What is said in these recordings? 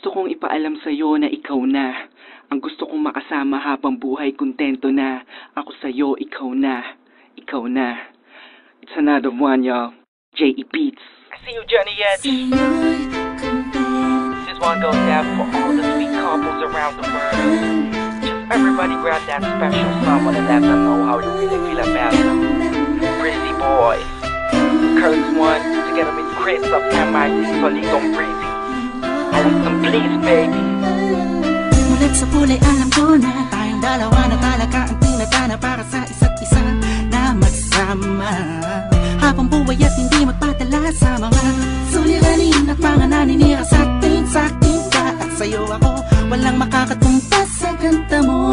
Gusto kong ipaalam sa'yo na ikaw na. Ang gusto kong makasama habang buhay, kontento na. Ako sa'yo, ikaw na. Ikaw na. It's another one, y'all. J.E. Beats. I see you, Johnny Edge. This one goes out for all the sweet couples around the world. Just everybody grab that special someone and let them know how you really feel about them. Breezy Boys. Curse One, together with Chris of MIT Solidong Breezy. I like some please, baby. Mulat sa kulay alam ko na tayong dalawa na talaga ang tinadhana para sa isa't isa na magsama habang buhay at hindi magpadala sa mga suliranin at mga naninira sa atin ka at sa'yo ako walang makakatumpas sa ganda mo.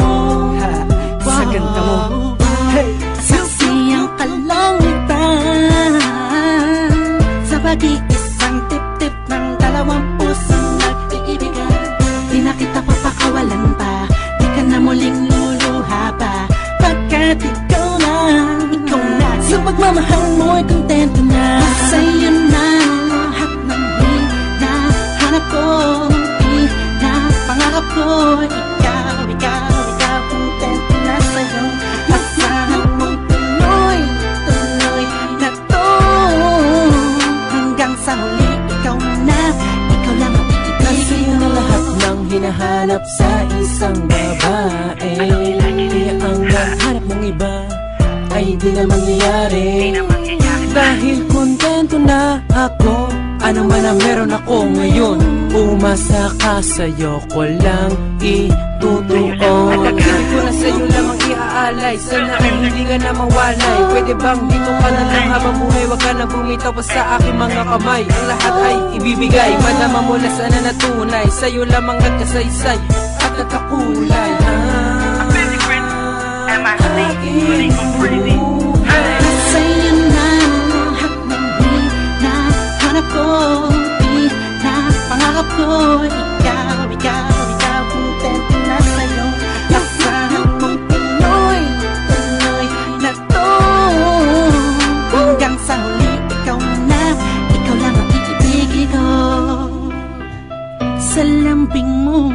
Sa ganda mo. Hey! Saksi ang kalangitan sa pag-iisang tip-tip ng dalawang pusong nag-iibigan. Di na kita papakawalan pa, di ka na muling luluha pa, pagkat ikaw na sa pagmamahal mo'y kontento na. Sa'yo na lahat ng hinahanap ko, pangarap ko. Ikaw, kontento na sa'yo. Asahan mong tuloy na to hanggang sa huli. Ikaw lang ang iibigin. Sa'yo na lahat ng hinahanap sa isang babae. Kaya ang hanap mong iba ay di na mangyayari. Dahil kontento na ako, ano man ang meron ako ngayon. Umasa ka, sa'yo ko lang itutuon. Hindi ko na sa'yo lamang iaalay, sana ay hindi ka na mawalay. Pwede bang dito ka na lang habang buhay, wag ka na bumitaw pa sa aking mga kamay. Ang lahat ay ibibigay, madama mo na sana natunay. Sa'yo lamang nagkasaysay at nagkakulay. Sa'yo na lahat ng hinahanap ko, pangarap ko. Ikaw, kontento na sa'yo. Asahan mong tuloy na to hanggang sa huli. Ikaw lang ang iibigin ko. Sa lambing mo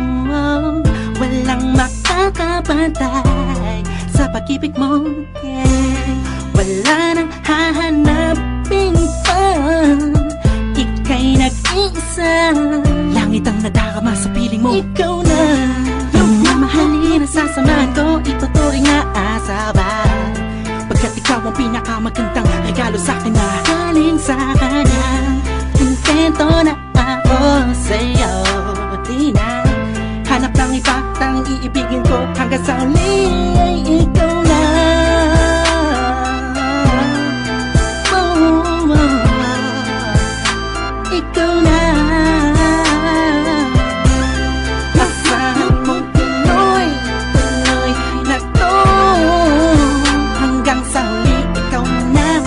walang makakapantay sa pag-ibig mo, yeah. Wala nang hahanapin pa, ika'y nag-iisa. Langit ang nadarama sa piling mo. Ikaw na yung mamahalin na sasamahan ko, ituturing na asaba, pagkat ikaw ang pinakamagandang regalo sa'kin na galing sa kanya. Kontento na ako sa'yo, di na hanap ng iba, tang iibigin ko hanggang sa huli ay ikaw na. Ikaw na. Asahan mong tuloy na to hanggang sa huli. Ikaw na.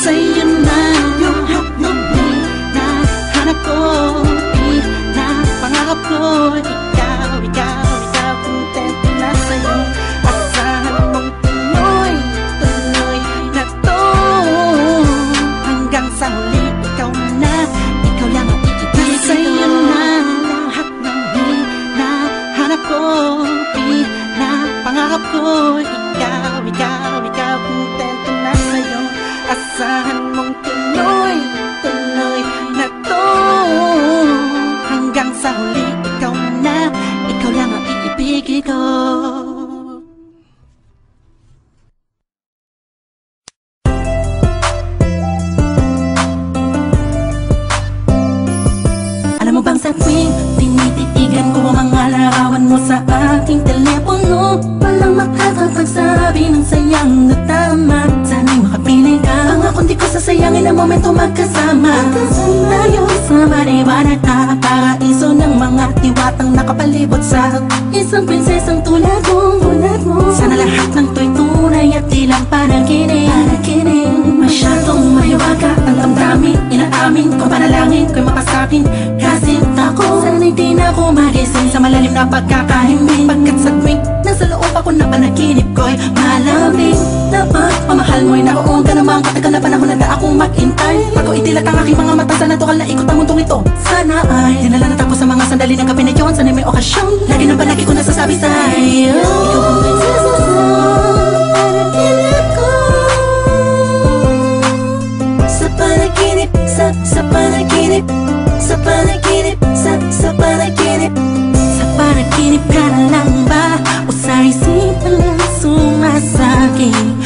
Sa'yo na yung hinahanap ko, pangarap ko. Ikaw, kontento na sa'yo. Asahan mong tuloy na to hanggang sa huli. Ikaw lang ang iibigin. Sa'yo na lahat ng hinahanap ko, pangarap ko. Ikaw, kontento na sa'yo. Asahan mong tuloy na to hanggang sa huli. Ikaw lang ang iibigin ko. Alam mo bang sa tuwing tinititigan ko ang mga larawan mo sa aking telepono, walang makakapagsabi ng sayang na tama. Sana'y makapiling ka, pangakong di ko sasayangin ang momento magkasama. Tayo sa maliwanag na paraiso ng mga diwatang nakapalibot sa isang prinsesang tulad mo. Sana lahat ng to'y tunay at di lang panaginip. Masyadong mahiwaga ang damdamin, inaamin ko panalangin ko'y mapasakin. Kasi ako, sana'y di na ako magising sa malalim na pagkakahimbing, pagkat sa tuwing nasa loob ako na panaginip ko'y malamig na pagmamahal mo'y naroon ka namang katagal na panahon na akong maghintay. Bago itilat ang aking mga mata sa natural na ikot ng mundong ito, sana ay dinala na tapos okasyon. Lagi ng palagi ko nasasabi sa'yo, ikaw ang nagsasasang panaginip ko. Sa panaginip, sa panaginip, sa panaginip, sa panaginip. Sa panaginip ka na lang ba? O sa isipan lang sumasakit?